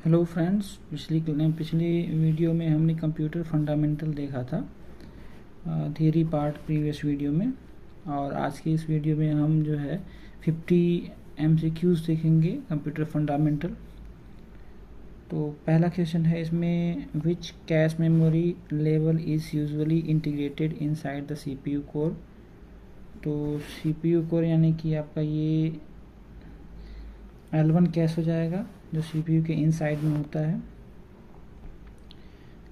Hello friends, पिछली video में हमने कंप्यूटर फंडामेंटल देखा था, थियरी पार्ट प्रीवियस वीडियो में। और आज की इस वीडियो में हम जो है 50 MCQs देखेंगे कंप्यूटर फंडामेंटल। तो पहला क्वेश्चन है इसमें, which cache memory level is usually integrated inside the CPU core. तो CPU कोर यानी कि आपका ये L1 कैश हो जाएगा जो CPU के इनसाइड में होता है।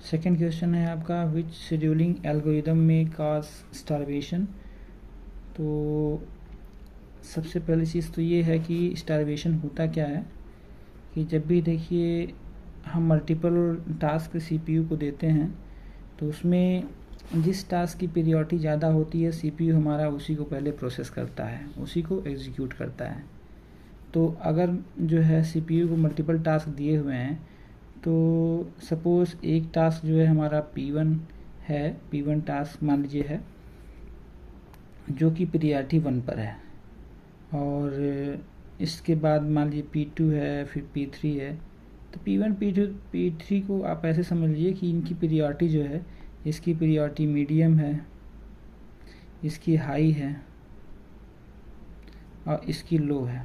सेकेंड क्वेश्चन है आपका, विच शेड्यूलिंग एल्गोरिदम में कॉज स्टारवेशन। तो सबसे पहली चीज़ तो ये है कि स्टारवेशन होता क्या है कि जब भी देखिए हम मल्टीपल टास्क CPU को देते हैं तो उसमें जिस टास्क की पीरियोडिटी ज़्यादा होती है CPU हमारा उसी को पहले प्रोसेस करता है, उसी को एग्जीक्यूट करता है। तो अगर जो है CPU को मल्टीपल टास्क दिए हुए हैं तो सपोज़ एक टास्क जो है हमारा P1 है, P1 टास्क मान लीजिए है जो कि पीरियोडिटी 1 पर है, और इसके बाद मान लीजिए P2 है, फिर P3 है। तो P1 P2 P3 को आप ऐसे समझ लीजिए कि इनकी पीरियोडिटी जो है, इसकी पीरियोडिटी मीडियम है, इसकी हाई है और इसकी लो है।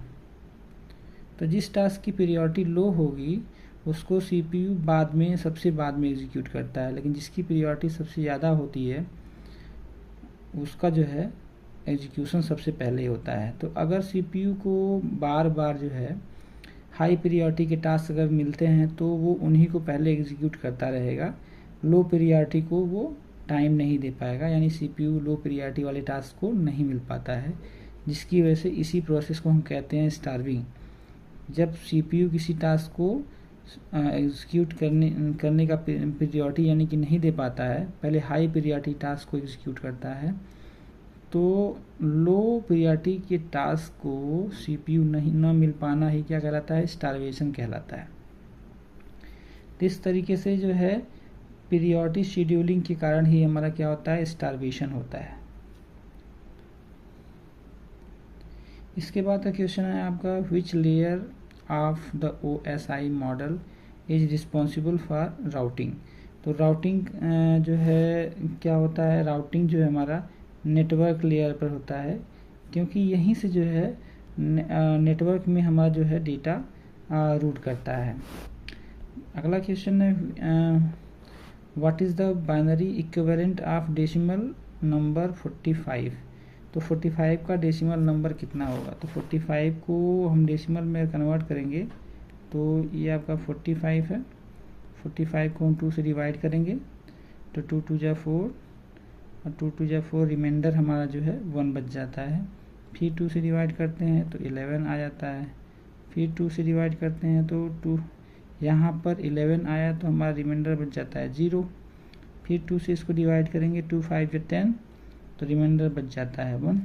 तो जिस टास्क की पीरियोडिटी लो होगी उसको CPU बाद में सबसे बाद में एग्जीक्यूट करता है, लेकिन जिसकी पीरियोडिटी सबसे ज़्यादा होती है उसका जो है एग्जीक्यूशन सबसे पहले होता है। तो अगर CPU को बार बार जो है हाई पीरियोडिटी के टास्क अगर मिलते हैं तो वो उन्हीं को पहले एग्जीक्यूट करता रहेगा, लो पीरियोडिटी को वो टाइम नहीं दे पाएगा, यानी CPU लो पीरियोडिटी वाले टास्क को नहीं मिल पाता है, जिसकी वजह से इसी प्रोसेस को हम कहते हैं स्टार्विंग। जब CPU किसी टास्क को एग्जीक्यूट करने का पीरियोडिटी यानी कि नहीं दे पाता है, पहले हाई पीरियोडिटी टास्क को एग्जीक्यूट करता है, तो लो पीरियोडिटी के टास्क को CPU न मिल पाना ही क्या कहलाता है, स्टारवेशन कहलाता है। तो इस तरीके से जो है पीरियोडिक शेड्यूलिंग के कारण ही हमारा क्या होता है, स्टारवेशन होता है। इसके बाद का क्वेश्चन है आपका, which layer of the OSI model is responsible for routing. तो राउटिंग जो है क्या होता है, राउटिंग जो है हमारा नेटवर्क लेयर पर होता है, क्योंकि यहीं से जो है नेटवर्क में हमारा जो है डेटा रूट करता है। अगला क्वेश्चन है, what is the binary equivalent of decimal number 45। तो 45 का डेसिमल नंबर कितना होगा। तो 45 को हम डेसिमल में कन्वर्ट करेंगे तो ये आपका 45 है। 45 को हम 2 से डिवाइड करेंगे तो 2 2 जा 4 और 2 2 जा 4, रिमाइंडर हमारा जो है 1 बच जाता है। फिर 2 से डिवाइड करते हैं तो 11 आ जाता है। फिर 2 से डिवाइड करते हैं तो 2 यहाँ पर 11 आया तो हमारा रिमाइंडर बच जाता है 0। फिर 2 से इसको डिवाइड करेंगे, 2 5 जा 10 तो रिमाइंडर बच जाता है 1।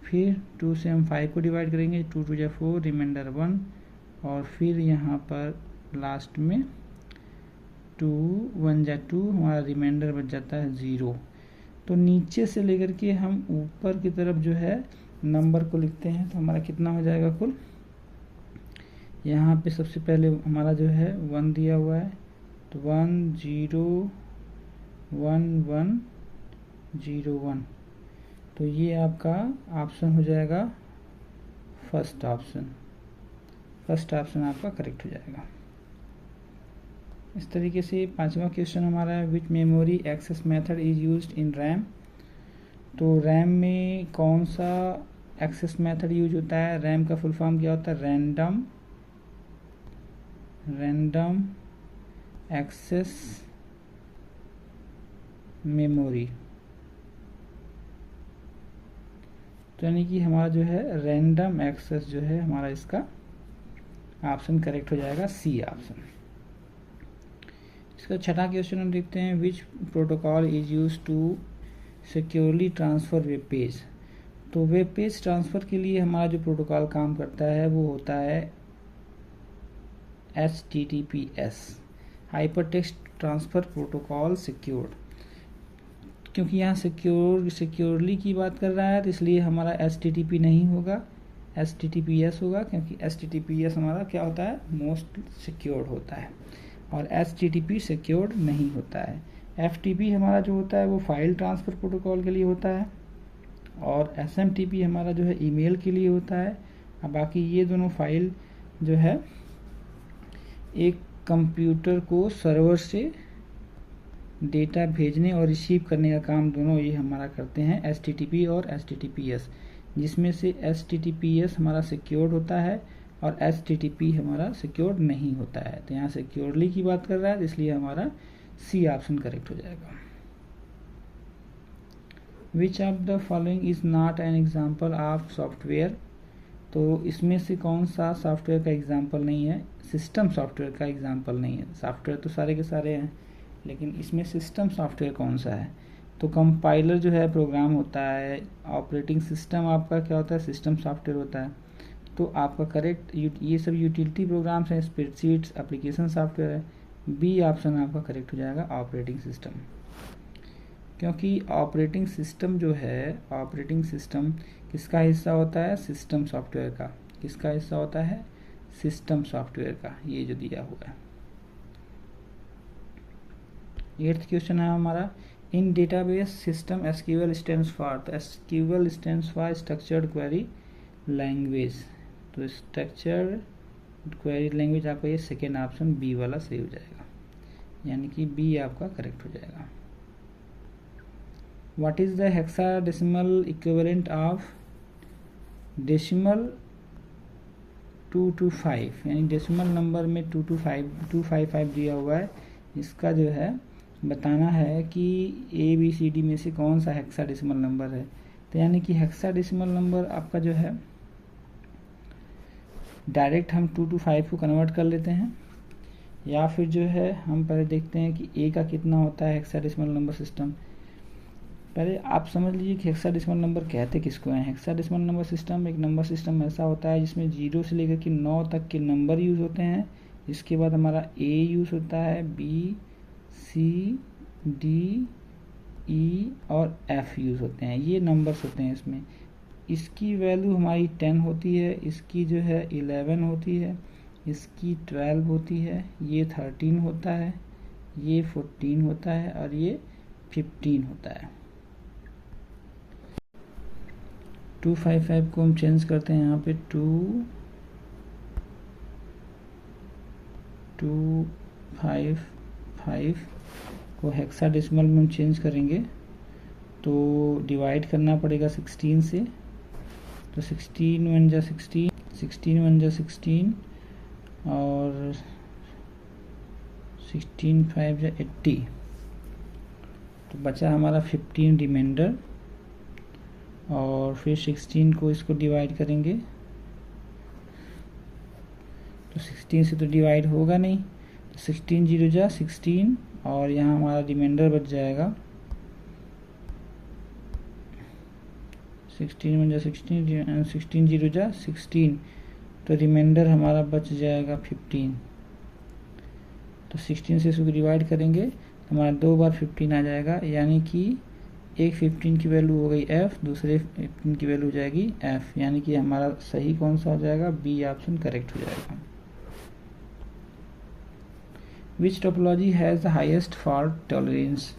फिर 2 से हम 5 को डिवाइड करेंगे, 2 2 जा 4, रिमाइंडर 1, और फिर यहाँ पर लास्ट में 2 1 जा 2, हमारा रिमाइंडर बच जाता है 0। तो नीचे से लेकर के हम ऊपर की तरफ जो है नंबर को लिखते हैं तो हमारा कितना हो जाएगा कुल। यहाँ पे सबसे पहले हमारा जो है 1 दिया हुआ है, तो 1 0 1 1 0 1, तो ये आपका ऑप्शन हो जाएगा फर्स्ट ऑप्शन। फर्स्ट ऑप्शन आपका करेक्ट हो जाएगा। इस तरीके से पांचवा क्वेश्चन हमारा है, which memory access method is used in RAM. तो रैम में कौन सा एक्सेस मेथड यूज होता है। रैम का फुल फॉर्म क्या होता है, रैंडम एक्सेस मेमोरी। तो यानी कि हमारा जो है रैंडम एक्सेस जो है हमारा इसका ऑप्शन करेक्ट हो जाएगा, सी ऑप्शन। इसका छठा क्वेश्चन हम देखते हैं, which protocol is use to securely transfer web page. तो वेब पेज ट्रांसफ़र के लिए हमारा जो प्रोटोकॉल काम करता है वो होता है HTTPS, hyper text transfer protocol secured. क्योंकि यहाँ सिक्योरली की बात कर रहा है तो इसलिए हमारा HTTP नहीं होगा, HTTPS होगा, क्योंकि HTTPS हमारा क्या होता है, मोस्ट सिक्योर्ड होता है, और HTTP सिक्योर्ड नहीं होता है। FTP हमारा जो होता है वो फाइल ट्रांसफ़र प्रोटोकॉल के लिए होता है, और SMTP हमारा जो है ईमेल के लिए होता है। अब बाकी ये दोनों फाइल जो है एक कंप्यूटर को सर्वर से डेटा भेजने और रिसीव करने का काम दोनों ये हमारा करते हैं, HTTP और HTTPS, जिसमें से HTTPS हमारा सिक्योर्ड होता है और HTTP हमारा सिक्योर्ड नहीं होता है। तो यहाँ सिक्योरली की बात कर रहा है, इसलिए हमारा C ऑप्शन करेक्ट हो जाएगा। Which of the following is not an example of software, तो इसमें से कौन सा सॉफ्टवेयर का एग्जाम्पल नहीं है, सिस्टम सॉफ्टवेयर का एग्जाम्पल नहीं है। सॉफ्टवेयर तो सारे के सारे हैं, लेकिन इसमें सिस्टम सॉफ्टवेयर कौन सा है, तो कंपाइलर जो है प्रोग्राम होता है, ऑपरेटिंग सिस्टम आपका क्या होता है, सिस्टम सॉफ्टवेयर होता है। तो आपका करेक्ट ये सब यूटिलिटी प्रोग्राम्स हैं, स्प्रेडशीट्स एप्लीकेशन सॉफ्टवेयर है, बी ऑप्शन आपका करेक्ट हो जाएगा, ऑपरेटिंग सिस्टम। क्योंकि ऑपरेटिंग सिस्टम जो है, ऑपरेटिंग सिस्टम किसका हिस्सा होता है, सिस्टम सॉफ्टवेयर का। किसका हिस्सा होता है, सिस्टम सॉफ्टवेयर का, ये जो दिया हुआ है। 8th क्वेश्चन है हमारा, in database system SQL stands for, तो SQL stands for structured query language. तो स्ट्रक्चर्ड क्वेरी लैंग्वेज आपका ये सेकेंड ऑप्शन बी वाला सही हो जाएगा, यानी कि बी आपका करेक्ट हो जाएगा। What is the hexadecimal equivalent of decimal 225, यानी डेसिमल नंबर में 255 दिया हुआ है, इसका जो है बताना है कि ABCD में से कौन सा हेक्साडेसिमल नंबर है। तो यानी कि हेक्साडेसिमल नंबर आपका जो है डायरेक्ट हम 225 को कन्वर्ट कर लेते हैं, या फिर जो है हम पहले देखते हैं कि A का कितना होता है हेक्साडेसिमल नंबर सिस्टम। पहले आप समझ लीजिए कि हेक्साडेसिमल नंबर कहते किसको हैं। हेक्साडेसिमल नंबर सिस्टम एक नंबर सिस्टम ऐसा होता है जिसमें 0 से लेकर के 9 तक के नंबर यूज़ होते हैं। इसके बाद हमारा A यूज़ होता है, B, C, D, E और F यूज़ होते हैं, ये नंबर्स होते हैं इसमें। इसकी वैल्यू हमारी 10 होती है, इसकी जो है 11 होती है, इसकी 12 होती है, ये 13 होता है, ये 14 होता है और ये 15 होता है। 255 को हम चेंज करते हैं, यहाँ पे 255 को हेक्साडेसिमल में हम चेंज करेंगे तो डिवाइड करना पड़ेगा 16 से। तो 16 1 जा 16, 16 1 जा 16 और 16 5 जा 80, तो बचा हमारा 15 रिमाइंडर। और फिर 16 को इसको डिवाइड करेंगे तो 16 से तो डिवाइड होगा नहीं, तो 16 0 जा 16 और यहाँ हमारा रिमाइंडर बच जाएगा 16 1 जा 16, 16 0 जा 16, तो रिमाइंडर हमारा बच जाएगा 15। तो 16 से इसको डिवाइड करेंगे तो हमारा 2 बार 15 आ जाएगा, यानी कि एक 15 की वैल्यू हो गई F, दूसरे 15 की वैल्यू हो जाएगी F, यानी कि हमारा सही कौन सा हो जाएगा, बी ऑप्शन करेक्ट हो जाएगा। Which topology has the highest fault tolerance,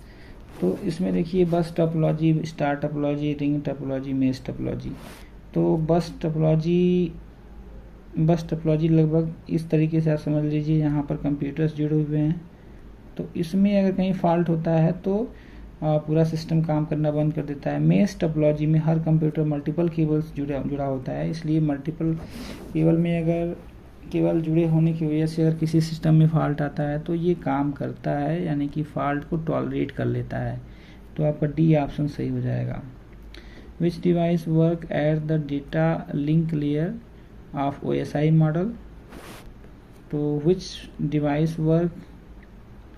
तो इसमें देखिए bus topology, star topology, ring topology, mesh topology. तो बस टोपोलॉजी लगभग इस तरीके से आप समझ लीजिए, यहाँ पर कंप्यूटर्स जुड़े हुए हैं, तो इसमें अगर कहीं फॉल्ट होता है तो पूरा सिस्टम काम करना बंद कर देता है। मेश टोपोलॉजी में हर कंप्यूटर मल्टीपल केबल्स जुड़ा होता है, इसलिए मल्टीपल केबल में अगर केवल जुड़े होने की वजह से अगर किसी सिस्टम में फॉल्ट आता है तो ये काम करता है, यानी कि फॉल्ट को टॉलरेट कर लेता है। तो आपका डी ऑप्शन सही हो जाएगा। Which device work at the data link layer of OSI model, तो which device work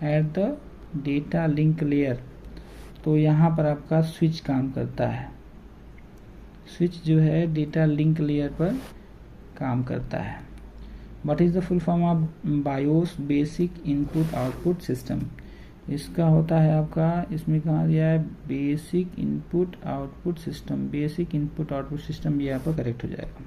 at the data link layer, तो यहाँ पर आपका स्विच काम करता है। स्विच जो है डेटा लिंक लेयर पर काम करता है। What is the full form of BIOS, basic input output system, इसका होता है आपका, इसमें कहा गया है basic input output system, basic input output system, ये आपका करेक्ट हो जाएगा।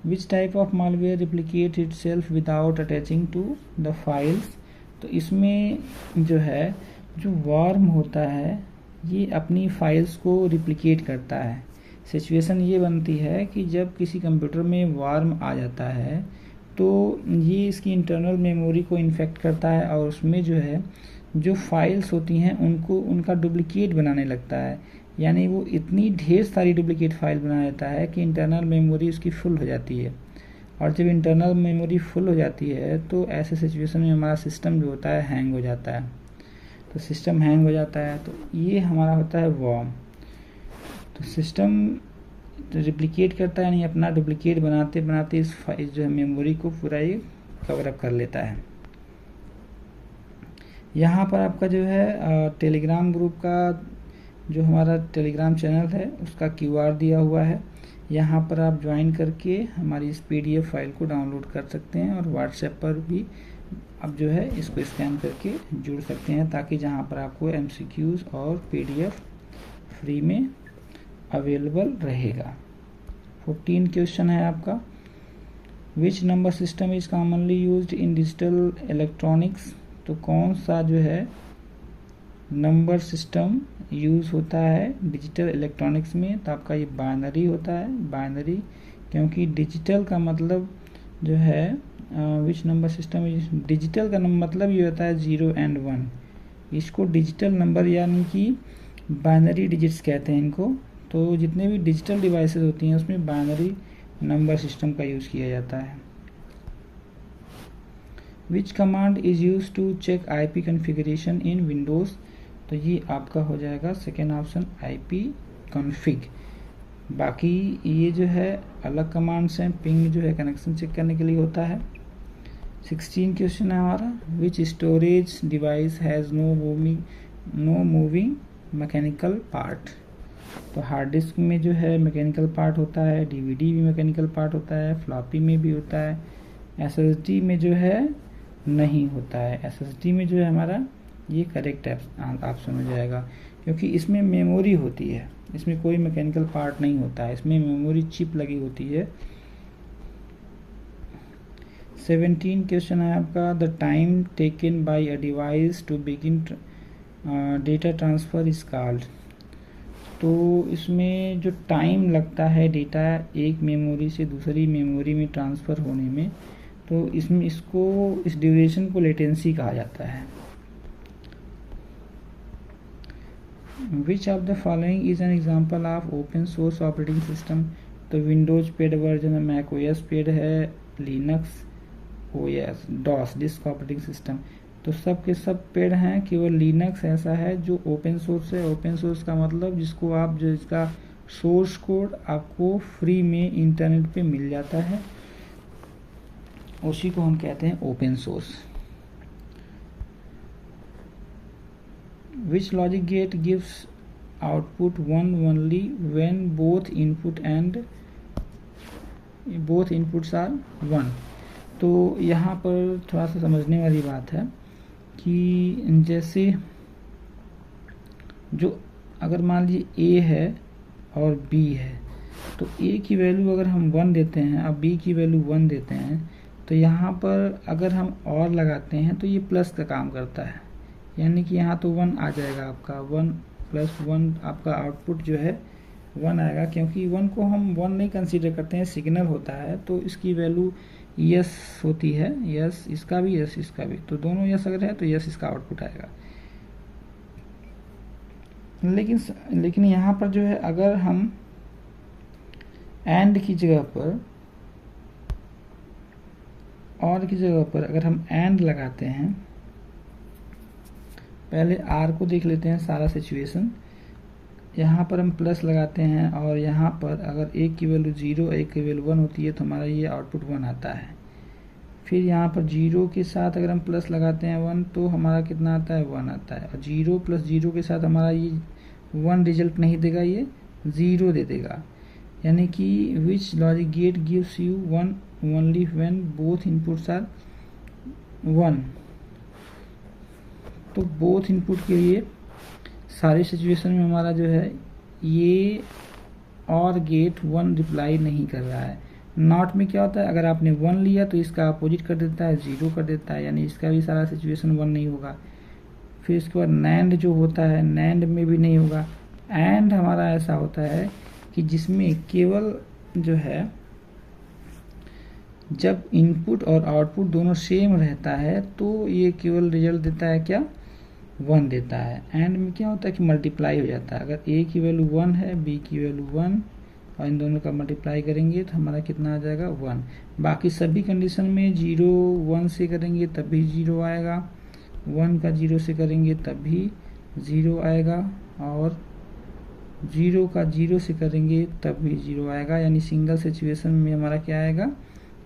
Which type of malware replicate itself without attaching to the files. तो इसमें जो है जो वार्म होता है ये अपनी फाइल्स को रिप्लिकेट करता है। सिचुएशन ये बनती है कि जब किसी कंप्यूटर में वार्म आ जाता है तो ये इसकी इंटरनल मेमोरी को इन्फेक्ट करता है और उसमें जो है जो फाइल्स होती हैं उनको उनका डुप्लिकेट बनाने लगता है। यानी वो इतनी ढेर सारी डुप्लिकेट फाइल बना देता है कि इंटरनल मेमोरी उसकी फुल हो जाती है। और जब इंटरनल मेमोरी फुल हो जाती है तो ऐसे सिचुएशन में हमारा सिस्टम जो होता है हैंग हो जाता है। तो सिस्टम हैंग हो जाता है तो ये हमारा होता है वॉर्म। तो सिस्टम रिप्लिकेट करता है, यानी अपना डुप्लिकेट बनाते बनाते इस फाइल जो है मेमोरी को पूरा ये कवर अप कर लेता है। यहाँ पर आपका जो है टेलीग्राम ग्रुप का जो हमारा टेलीग्राम चैनल है उसका QR दिया हुआ है। यहाँ पर आप ज्वाइन करके हमारी इस PDF फाइल को डाउनलोड कर सकते हैं और व्हाट्सएप पर भी आप जो है इसको स्कैन करके जुड़ सकते हैं, ताकि जहाँ पर आपको MCQs और PDF फ्री में अवेलेबल रहेगा। 14 क्वेश्चन है आपका, which number system is commonly used in digital electronics. तो कौन सा जो है नंबर सिस्टम यूज़ होता है डिजिटल इलेक्ट्रॉनिक्स में। तो आपका ये बाइनरी होता है, बाइनरी, क्योंकि डिजिटल का मतलब जो है विच नंबर सिस्टम डिजिटल का मतलब ये होता है 0 and 1। इसको डिजिटल नंबर यानी कि बाइनरी डिजिट्स कहते हैं इनको। तो जितने भी डिजिटल डिवाइसेस होती हैं उसमें बाइनरी नंबर सिस्टम का यूज़ किया जाता है। Which command is use to check IP configuration in Windows. तो ये आपका हो जाएगा सेकेंड ऑप्शन IP config। बाकी ये जो है अलग कमांड्स हैं, पिंग जो है कनेक्शन चेक करने के लिए होता है। 16 क्वेश्चन है हमारा, which storage device has no moving mechanical part. तो हार्ड डिस्क में जो है मैकेनिकल पार्ट होता है, DVD भी मैकेनिकल पार्ट होता है, फ्लॉपी में भी होता है, SSD में जो है नहीं होता है। SSD में जो है हमारा ये करेक्ट ऑप्शन हो जाएगा, क्योंकि इसमें मेमोरी होती है, इसमें कोई मैकेनिकल पार्ट नहीं होता है, इसमें मेमोरी चिप लगी होती है। 17 क्वेश्चन है आपका, the time taken by a device to begin data transfer is called. तो इसमें जो टाइम लगता है डेटा एक मेमोरी से दूसरी मेमोरी में ट्रांसफ़र होने में, तो इसमें इस ड्यूरेशन को लेटेंसी कहा जाता है। Which of the following is an example of open source operating system. तो विंडोज पेड वर्जन है, मैक OS पेड है, Linux OS, DOS disk operating system. तो सब के सब पेड हैं, केवल लिनक्स ऐसा है जो ओपन सोर्स है। ओपन सोर्स का मतलब जिसका सोर्स कोड आपको फ्री में इंटरनेट पे मिल जाता है, उसी को हम कहते हैं open source. Which logic gate gives output 1 only when both inputs are 1। तो यहाँ पर थोड़ा सा समझने वाली बात है कि जैसे जो अगर मान लीजिए A है और B है, तो A की वैल्यू अगर हम 1 देते हैं, अब B की वैल्यू 1 देते हैं, तो यहाँ पर अगर हम और लगाते हैं तो ये प्लस का काम करता है, यानी कि यहाँ तो 1 आ जाएगा आपका, 1 + 1 आपका आउटपुट जो है 1 आएगा, क्योंकि 1 को हम 1 नहीं कंसीडर करते हैं, सिग्नल होता है, तो इसकी वैल्यू यस होती है, यस इसका भी यस इसका भी, तो दोनों यस अगर है तो यस इसका आउटपुट आएगा। लेकिन यहाँ पर जो है अगर हम एंड की जगह पर और की जगह पर अगर हम एंड लगाते हैं, पहले आर को देख लेते हैं सारा सिचुएशन। यहाँ पर हम प्लस लगाते हैं और यहाँ पर अगर एक की वैल्यू 0 एक की वैल्यू 1 होती है तो हमारा ये आउटपुट 1 आता है। फिर यहाँ पर 0 के साथ अगर हम प्लस लगाते हैं 1 तो हमारा कितना आता है, 1 आता है। और 0 + 0 के साथ हमारा ये 1 रिजल्ट नहीं देगा, ये 0 दे देगा। यानी कि which logic gate gives you 1 only when both inputs are 1। तो बोथ इनपुट के लिए सारी सिचुएशन में हमारा जो है ये और गेट 1 रिप्लाई नहीं कर रहा है, नॉट में क्या होता है, अगर आपने 1 लिया तो इसका अपोजिट कर देता है, 0 कर देता है, यानी इसका भी सारा सिचुएशन 1 नहीं होगा। फिर इसके बाद नैंड जो होता है, नैंड में भी नहीं होगा। एंड हमारा ऐसा होता है कि जिसमें केवल जो है जब इनपुट और आउटपुट दोनों सेम रहता है तो ये केवल रिजल्ट देता है क्या, 1 देता है। एंड में क्या होता है कि मल्टीप्लाई हो जाता है, अगर ए की वैल्यू 1 है, बी की वैल्यू 1 और इन दोनों का मल्टीप्लाई करेंगे तो हमारा कितना आ जाएगा, 1। बाकी सभी कंडीशन में 0 1 से करेंगे तब भी 0 आएगा, 1 का 0 से करेंगे तब भी 0 आएगा, और 0 का 0 से करेंगे तब भी 0 आएगा, यानी सिंगल सिचुएशन में हमारा क्या आएगा,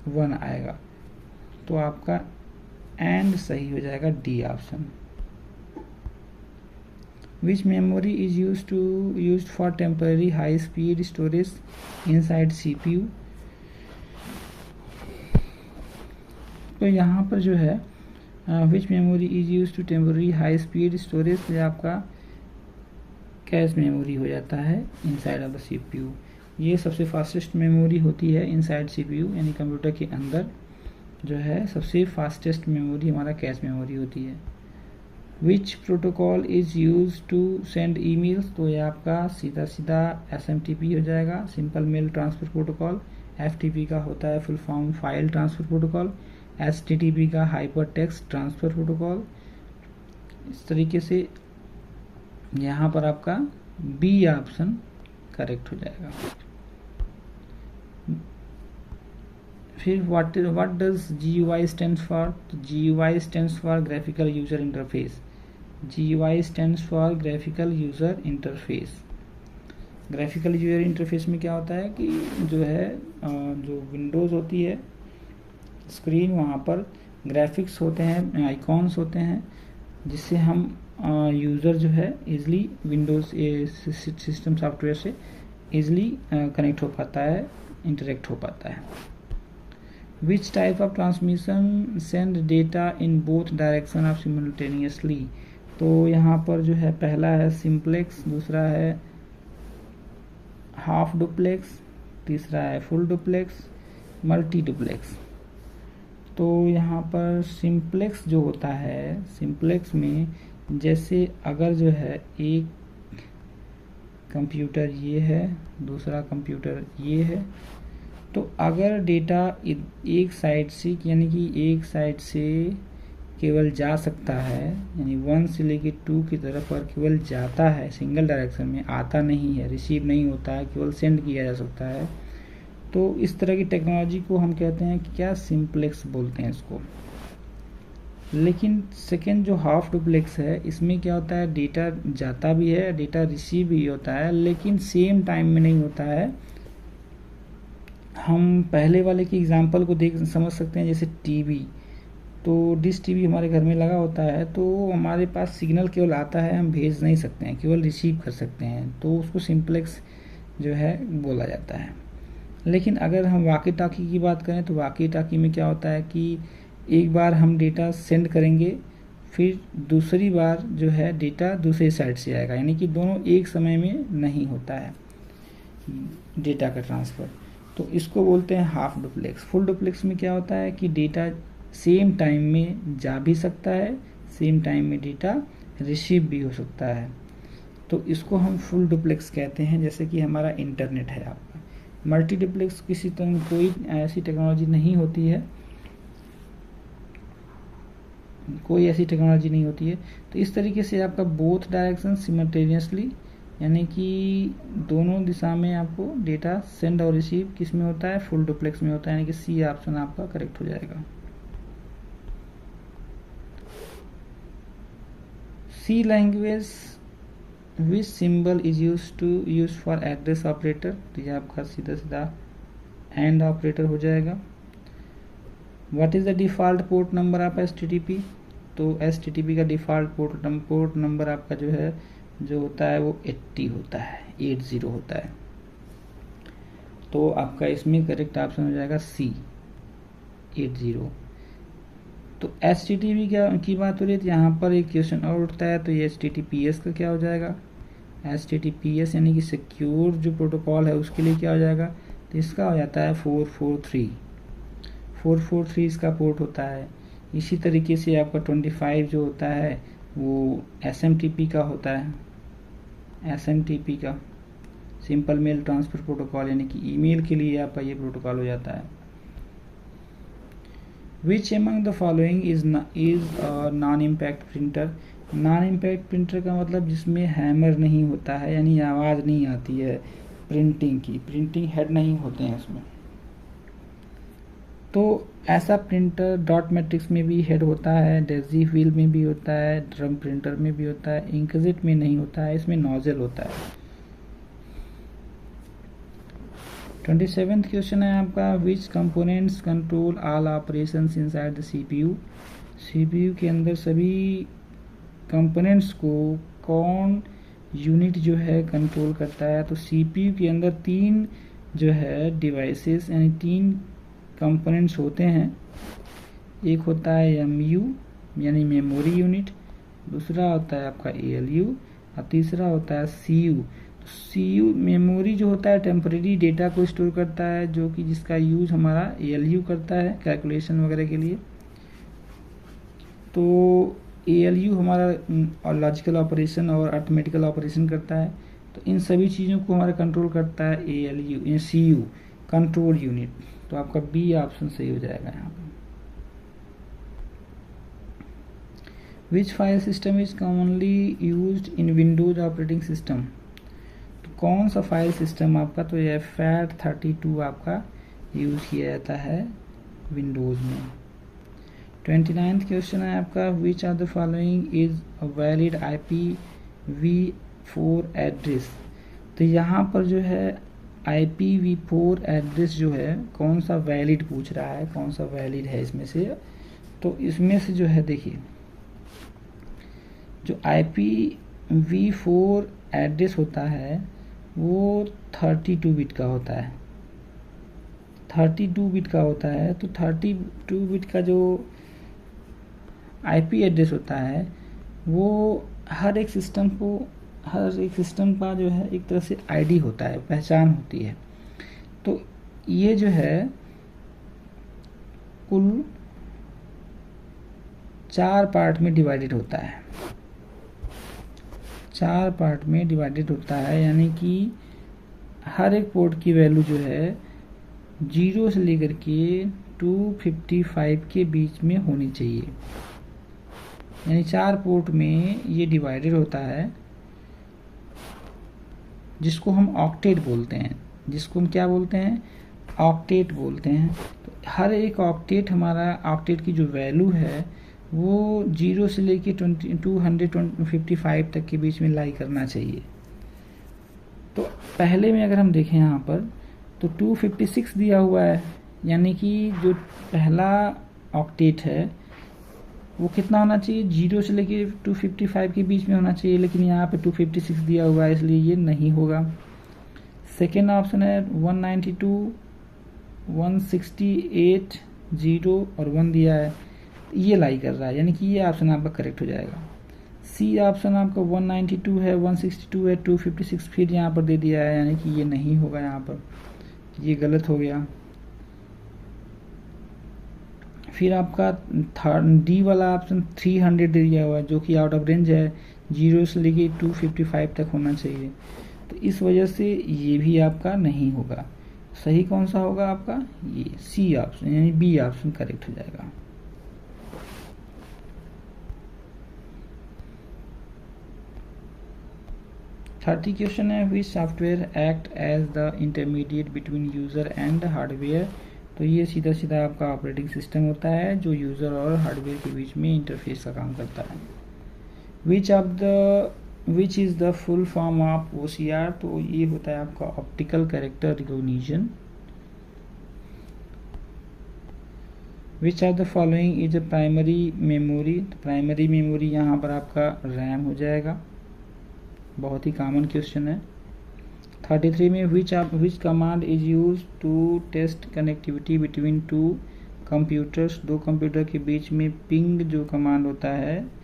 1 आएगा। तो आपका एंड सही हो जाएगा, D option. Which memory is used for temporary high speed storage inside CPU? तो यहाँ पर जो है which memory is used to temporary high speed storage, तो आपका कैश मेमोरी हो जाता है इनसाइड ऑफ द CPU। ये सबसे फास्टेस्ट मेमोरी होती है इनसाइड CPU, यानी कंप्यूटर के अंदर जो है सबसे फास्टेस्ट मेमोरी हमारा कैश मेमोरी होती है। Which protocol is use to send emails, तो ये आपका सीधा सीधा SMTP हो जाएगा, simple mail transfer protocol. FTP का होता है full form file transfer protocol. HTTP का हाइपर टेक्स्ट ट्रांसफ़र प्रोटोकॉल। इस तरीके से यहाँ पर आपका B ऑप्शन करेक्ट हो जाएगा। फिर what does GUI stands for, तो GUI stands for graphical user interface. GUI stands for graphical user interface. Graphical user interface में क्या होता है कि जो है जो विंडोज़ होती है स्क्रीन, वहाँ पर ग्राफिक्स होते हैं, आइकॉन्स होते हैं, जिससे हम यूज़र जो है इजली विंडोज़ सिस्टम सॉफ्टवेयर से इजली कनेक्ट हो पाता है, इंटरेक्ट हो पाता है। Which type of transmission send data in both direction of simultaneously, तो यहाँ पर जो है पहला है सिंप्लेक्स, दूसरा है हाफ डुप्लेक्स, तीसरा है फुल डुप्लेक्स, मल्टी डुप्लेक्स। तो यहाँ पर सिंप्लेक्स जो होता है, सिंप्लेक्स में जैसे अगर जो है एक कंप्यूटर ये है, दूसरा कंप्यूटर ये है, तो अगर डेटा एक साइड से, यानी कि एक साइड से केवल जा सकता है, यानी 1 से लेके 2 की तरफ पर केवल जाता है, सिंगल डायरेक्शन में आता नहीं है, रिसीव नहीं होता है, केवल सेंड किया जा सकता है, तो इस तरह की टेक्नोलॉजी को हम कहते हैं कि क्या, सिंप्लेक्स बोलते हैं इसको। लेकिन सेकेंड जो हाफ डुप्लेक्स है, इसमें क्या होता है, डेटा जाता भी है, डेटा रिसीव भी होता है, लेकिन सेम टाइम में नहीं होता है। हम पहले वाले की एग्जांपल को देख समझ सकते हैं, जैसे टीवी, तो डिश टीवी हमारे घर में लगा होता है, तो हमारे पास सिग्नल केवल आता है, हम भेज नहीं सकते हैं, केवल रिसीव कर सकते हैं, तो उसको सिंप्लेक्स जो है बोला जाता है। लेकिन अगर हम वाकी टाकी की बात करें, तो वाकी टाकी में क्या होता है कि एक बार हम डेटा सेंड करेंगे, फिर दूसरी बार जो है डेटा दूसरी साइड से आएगा, यानी कि दोनों एक समय में नहीं होता है डेटा का ट्रांसफ़र, तो इसको बोलते हैं हाफ डुप्लेक्स। फुल डुप्लेक्स में क्या होता है कि डेटा सेम टाइम में जा भी सकता है, सेम टाइम में डेटा रिसीव भी हो सकता है, तो इसको हम फुल डुप्लेक्स कहते हैं। जैसे कि हमारा इंटरनेट है आपका। मल्टी डुप्लेक्स किसी तरह कोई ऐसी टेक्नोलॉजी नहीं होती है, कोई ऐसी टेक्नोलॉजी नहीं होती है। तो इस तरीके से आपका बोथ डायरेक्शन सिमल्टेनियसली, यानी कि दोनों दिशा में आपको डेटा सेंड और रिसीव किस में होता है, फुल डुप्लेक्स में होता है, यानी कि सी ऑप्शन आपका करेक्ट हो जाएगा। C language which symbol is use for address operator, तो ये आपका सीधा सीधा एंड ऑपरेटर हो जाएगा। What is the default port number of HTTP, तो HTTP का डिफ़ॉल्ट पोर्ट नंबर आपका जो है जो होता है वो 80 होता है, 80 होता है। तो आपका इसमें करेक्ट ऑप्शन हो जाएगा C 80। तो HTTP की बात हो रही है, तो यहाँ पर एक क्वेश्चन और उठता है, तो ये HTTPS का क्या हो जाएगा, HTTPS यानी कि सिक्योर जो प्रोटोकॉल है उसके लिए क्या हो जाएगा, तो इसका हो जाता है 443 इसका पोर्ट होता है। इसी तरीके से आपका 25 जो होता है वो SMTP का होता है, SMTP का सिंपल मेल ट्रांसफर प्रोटोकॉल, यानी कि ईमेल के लिए आपका ये प्रोटोकॉल हो जाता है। विच among the following is non impact printer. Non impact printer का मतलब जिसमें हैमर नहीं होता है, यानी आवाज़ नहीं आती है प्रिंटिंग की, प्रिंटिंग हेड नहीं होते हैं उसमें। तो ऐसा प्रिंटर डॉट मैट्रिक्स में भी हेड होता है, डेजी व्हील में भी होता है, ड्रम प्रिंटर में भी होता है, इंकजेट में नहीं होता है, इसमें नोजल होता है। 27th क्वेश्चन है आपका, which components control all operations inside the CPU. CPU के अंदर सभी कंपोनेंट्स को कौन यूनिट जो है कंट्रोल करता है। तो सीपीयू के अंदर 3 जो है डिवाइसेस यानी 3 कंपोनेंट्स होते हैं। एक होता है एमयू यानी मेमोरी यूनिट, दूसरा होता है आपका एएलयू और तीसरा होता है सीयू। सीयू मेमोरी जो होता है टेम्परेरी डेटा को स्टोर करता है, जो कि जिसका यूज हमारा एएलयू करता है कैलकुलेशन वगैरह के लिए। तो एएलयू हमारा लॉजिकल ऑपरेशन और अरिथमेटिकल ऑपरेशन करता है। तो इन सभी चीज़ों को हमारा कंट्रोल करता है एएलयू, सीयू कंट्रोल यूनिट। तो आपका बी ऑप्शन सही हो जाएगा यहाँ पर। Which file system is commonly used in Windows operating system. तो कौन सा फाइल सिस्टम आपका, तो यह FAT32 आपका यूज किया जाता है विंडोज में। 29th क्वेश्चन है आपका, which are the following is a valid IPv4 address. तो यहाँ पर जो है IPv4 एड्रेस जो है कौन सा वैलिड पूछ रहा है, कौन सा वैलिड है इसमें से। तो इसमें से जो है देखिए, जो IPv4 एड्रेस होता है वो 32 बिट का होता है, 32 बिट का होता है। तो 32 बिट का जो IP एड्रेस होता है वो हर एक सिस्टम का जो है एक तरह से ID होता है, पहचान होती है। तो ये जो है कुल 4 पार्ट में डिवाइडेड होता है, 4 पार्ट में डिवाइडेड होता है, यानी कि हर एक पोर्ट की वैल्यू जो है 0 से लेकर के 255 के बीच में होनी चाहिए। यानी 4 पोर्ट में ये डिवाइडेड होता है, जिसको हम ऑक्टेट बोलते हैं, जिसको हम क्या बोलते हैं, ऑक्टेट बोलते हैं। तो हर एक ऑक्टेट हमारा ऑक्टेट की जो वैल्यू है वो 0 से लेके 255 तक के बीच में लाई करना चाहिए। तो पहले में अगर हम देखें यहाँ पर तो 256 दिया हुआ है, यानी कि जो पहला ऑक्टेट है वो कितना होना चाहिए, 0 से लेके 255 के बीच में होना चाहिए, लेकिन यहाँ पे 256 दिया हुआ है इसलिए ये नहीं होगा। सेकेंड ऑप्शन है 192, 168, 0 और 1 दिया है, ये लाई कर रहा है, यानी कि ये ऑप्शन आपका करेक्ट हो जाएगा। सी ऑप्शन आपका 192 है, 162 है, 256 फिर यहाँ पर दे दिया है, यानी कि ये नहीं होगा, यहाँ पर ये गलत हो गया। फिर आपका डी वाला ऑप्शन 300 दे दिया हुआ है, जो कि आउट ऑफ रेंज है, 0 से लेके 255 तक होना चाहिए। तो इस वजह से ये भी आपका नहीं होगा। सही कौन सा होगा आपका, ये सी ऑप्शन यानी बी ऑप्शन करेक्ट हो जाएगा। थर्टी क्वेश्चन है, which software act as the intermediate between user and hardware. तो ये सीधा सीधा आपका ऑपरेटिंग सिस्टम होता है जो यूजर और हार्डवेयर के बीच में इंटरफेस का काम करता है। Which is the full form of OCR। तो ये होता है आपका optical character recognition. Which are the following is a primary memory. Primary memory यहाँ पर आपका रैम हो जाएगा, बहुत ही कॉमन क्वेश्चन है। 33 में which command is use to test connectivity between 2 computers. 2 computer के बीच में पिंग जो कमांड होता है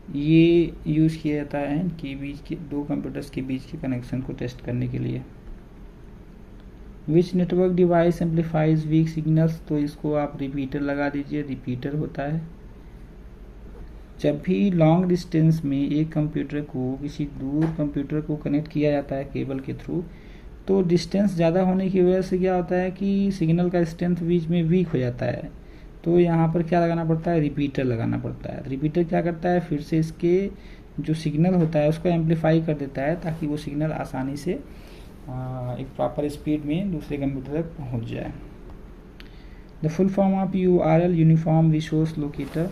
ये यूज किया जाता है कि 2 कंप्यूटर्स के बीच के कनेक्शन को टेस्ट करने के लिए। Which network device amplifies weak signals, तो इसको आप रिपीटर लगा दीजिए, रिपीटर होता है। जब भी लॉन्ग डिस्टेंस में एक कंप्यूटर को किसी दूर कंप्यूटर को कनेक्ट किया जाता है केबल के थ्रू, तो डिस्टेंस ज़्यादा होने की वजह से क्या होता है कि सिग्नल का स्ट्रेंथ बीच में वीक हो जाता है। तो यहाँ पर क्या लगाना पड़ता है, रिपीटर लगाना पड़ता है। रिपीटर क्या करता है, फिर से इसके जो सिग्नल होता है उसको एम्पलीफाई कर देता है, ताकि वो सिग्नल आसानी से एक प्रॉपर स्पीड में दूसरे कंप्यूटर तक पहुँच जाए। The full form of URL, uniform resource locator,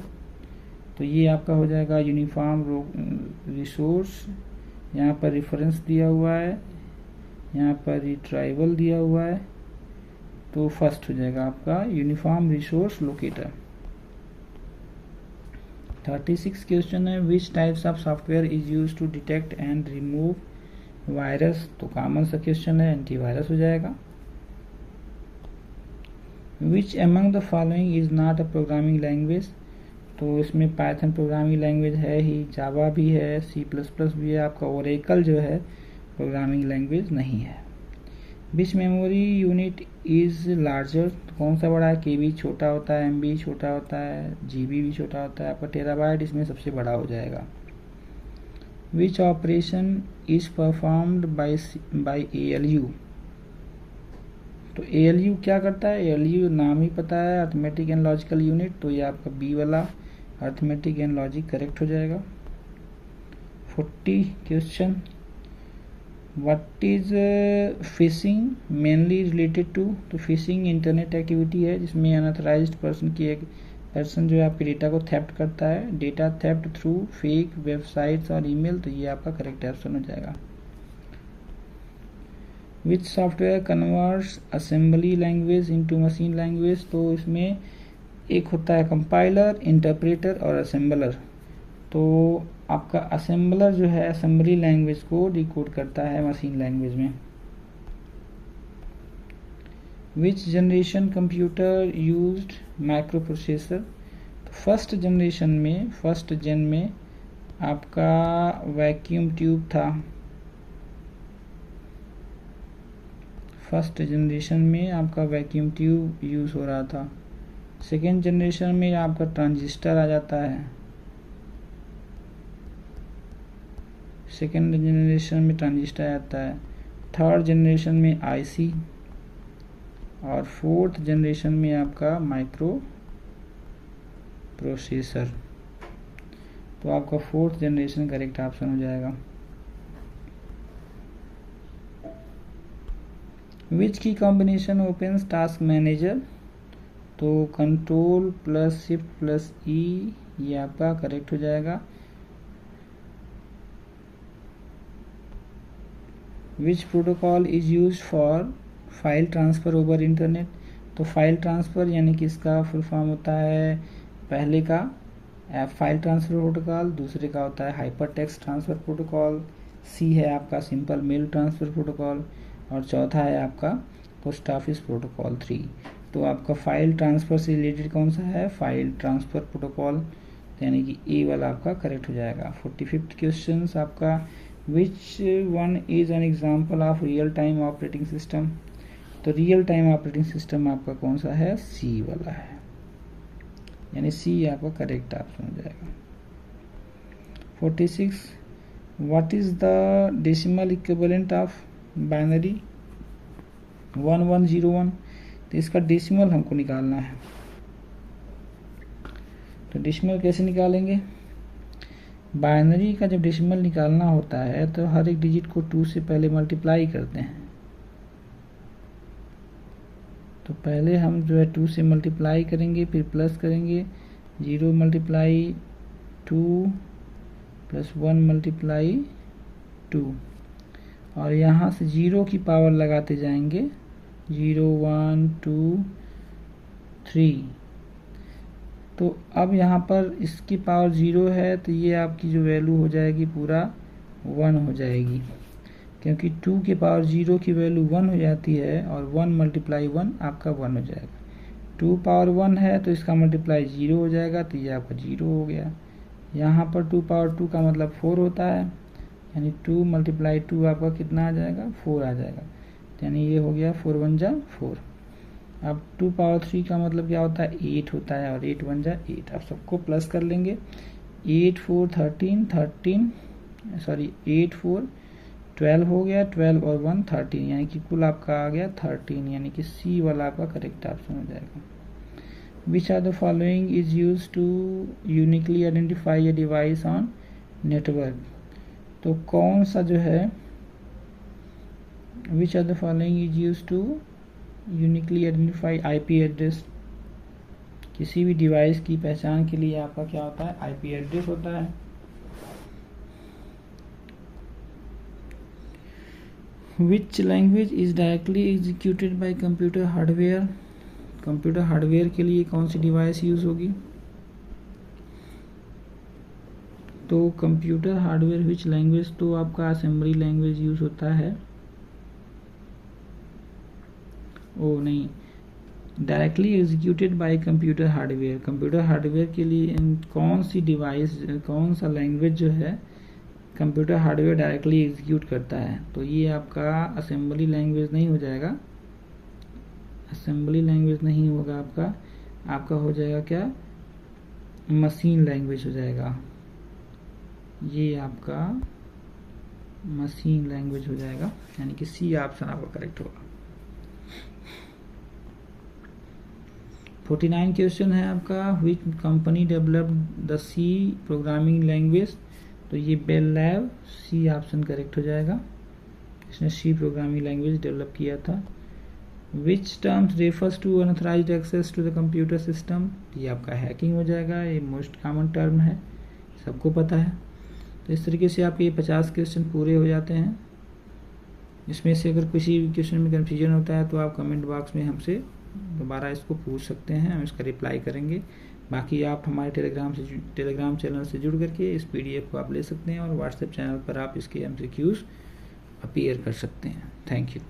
तो ये आपका हो जाएगा यूनिफॉर्म रिसोर्स। यहाँ पर रेफरेंस दिया हुआ है, यहाँ पर रिट्राइवल दिया हुआ है, तो फर्स्ट हो जाएगा आपका यूनिफॉर्म रिसोर्स लोकेटर। 36 क्वेश्चन है, which types of software is use to detect and remove virus, तो कॉमन सा क्वेश्चन है, एंटीवायरस हो जाएगा। Which among the following is not a programming language, तो इसमें पाइथन प्रोग्रामिंग लैंग्वेज है ही, जावा भी है, C++ भी है, आपका ओरेकल जो है प्रोग्रामिंग लैंग्वेज नहीं है। Which memory unit is larger, तो कौन सा बड़ा है, KB छोटा होता है, MB छोटा होता है, GB भी छोटा होता है, आपका टेराबाइट इसमें सबसे बड़ा हो जाएगा। Which operation is performed by ALU, तो ALU क्या करता है, ALU नाम ही पता है, अर्थमेटिक एंड लॉजिकल यूनिट, तो ये आपका B वाला अर्थमेटिक एंड लॉजिक करेक्ट हो जाएगा। 40 question, what is phishing mainly related to, तो फिशिंग इंटरनेट एक्टिविटी है जिसमें अनऑथराइज्ड पर्सन की एक पर्सन जो है आपके डेटा को थेफ्ट करता है, data theft through fake websites और ईमेल, तो ये आपका करेक्ट ऑप्शन हो जाएगा। विच software converts assembly language into machine language, तो इसमें एक होता है कंपाइलर, इंटरप्रेटर और असेंबलर। तो आपका असेंबलर जो है असेंबली लैंग्वेज को डिकोड करता है मशीन लैंग्वेज में। विच generation computer used micro processor, तो फर्स्ट जेन में आपका वैक्यूम ट्यूब था, फर्स्ट जनरेशन में आपका वैक्यूम ट्यूब यूज़ हो रहा था। सेकेंड जनरेशन में आपका ट्रांजिस्टर आ जाता है, सेकेंड जनरेशन में ट्रांजिस्टर आता है, थर्ड जनरेशन में IC और फोर्थ जनरेशन में आपका माइक्रो प्रोसेसर, तो आपका फोर्थ जनरेशन करेक्ट ऑप्शन हो जाएगा। विच की कॉम्बिनेशन ओपन्स टास्क मैनेजर, तो control plus shift plus E, ये आपका करेक्ट हो जाएगा। विच protocol is use for file transfer over internet, तो फाइल ट्रांसफ़र यानी कि इसका फुल फॉर्म होता है, पहले का फाइल ट्रांसफ़र प्रोटोकॉल, दूसरे का होता है hyper text transfer protocol, C है आपका सिंपल मेल ट्रांसफ़र प्रोटोकॉल, और चौथा है आपका पोस्ट ऑफिस प्रोटोकॉल 3। तो आपका फाइल ट्रांसफ़र से रिलेटेड कौन सा है, फाइल ट्रांसफ़र प्रोटोकॉल, यानी कि A वाला आपका करेक्ट हो जाएगा। 45 क्वेश्चन आपका, which one is an example of real time operating system, तो रियल टाइम ऑपरेटिंग सिस्टम आपका कौन सा है, C वाला है, यानी C आपका करेक्ट ऑप्शन हो जाएगा। 46 what is the decimal equivalent of binary 1101, तो इसका डेसिमल हमको निकालना है। तो डेसिमल कैसे निकालेंगे, बाइनरी का जब डेसिमल निकालना होता है तो हर एक डिजिट को 2 से पहले मल्टीप्लाई करते हैं। तो पहले हम जो है 2 से मल्टीप्लाई करेंगे, फिर प्लस करेंगे, 0 मल्टीप्लाई 2 प्लस 1 मल्टीप्लाई 2, और यहाँ से 0 की पावर लगाते जाएंगे, 0 1 2 3। तो अब यहाँ पर इसकी पावर 0 है, तो ये आपकी जो वैल्यू हो जाएगी पूरा 1 हो जाएगी, क्योंकि 2 के पावर 0 की वैल्यू 1 हो जाती है, और 1 मल्टीप्लाई 1 आपका 1 हो जाएगा। 2 पावर 1 है तो इसका मल्टीप्लाई 0 हो जाएगा, तो ये आपका 0 हो गया। यहाँ पर 2 पावर 2 का मतलब 4 होता है, यानी 2 मल्टीप्लाई 2 आपका कितना आ जाएगा, 4 आ जाएगा। यानी ये हो गया 4 1 जा 4। अब 2 पावर 3 का मतलब क्या होता है, 8 होता है, और 8 1 जा 8। अब सबको प्लस कर लेंगे, 8 4 13 8 4 12 हो गया, 12 और 1 13, यानी कि कुल आपका आ गया 13, यानी कि सी वाला आपका करेक्ट ऑप्शन हो जाएगा। Which are the following is used to uniquely identify a device on network? तो कौन सा जो है which are the following is used to uniquely identify IP address? किसी भी डिवाइस की पहचान के लिए आपका क्या होता है, IP एड्रेस होता है। Which language is directly executed by computer hardware? Computer hardware के लिए कौन सी डिवाइस यूज़ होगी, तो कंप्यूटर हार्डवेयर विच लैंग्वेज, तो आपका असेंबली लैंग्वेज यूज़ होता है। ओ नहीं, directly executed by computer hardware. Computer hardware के लिए कौन सी डिवाइस, कौन सा लैंग्वेज जो है कंप्यूटर हार्डवेयर डायरेक्टली एग्जीक्यूट करता है, तो ये आपका असेंबली लैंग्वेज नहीं हो जाएगा, असेंबली लैंग्वेज नहीं होगा आपका हो जाएगा क्या, मशीन लैंग्वेज हो जाएगा, ये आपका मशीन लैंग्वेज हो जाएगा, यानी कि सी ऑप्शन आपका करेक्ट होगा। 49 क्वेश्चन है आपका, which company developed the C programming language, तो ये Bell lab, C option correct हो जाएगा, इसने सी प्रोग्रामिंग लैंग्वेज डेवलप किया था। Which terms refers to unauthorized access to the computer system, ये आपका हैकिंग हो जाएगा, ये मोस्ट कॉमन टर्म है, सबको पता है। तो इस तरीके से आपके ये 50 क्वेश्चन पूरे हो जाते हैं। इसमें से अगर किसी भी क्वेश्चन में कन्फ्यूजन होता है तो आप कमेंट बॉक्स में हमसे दोबारा इसको पूछ सकते हैं, हम इसका रिप्लाई करेंगे। बाकी आप हमारे टेलीग्राम चैनल से जुड़ करके इस PDF को आप ले सकते हैं, और व्हाट्सएप चैनल पर आप इसके MCQs अपीयर कर सकते हैं। Thank you.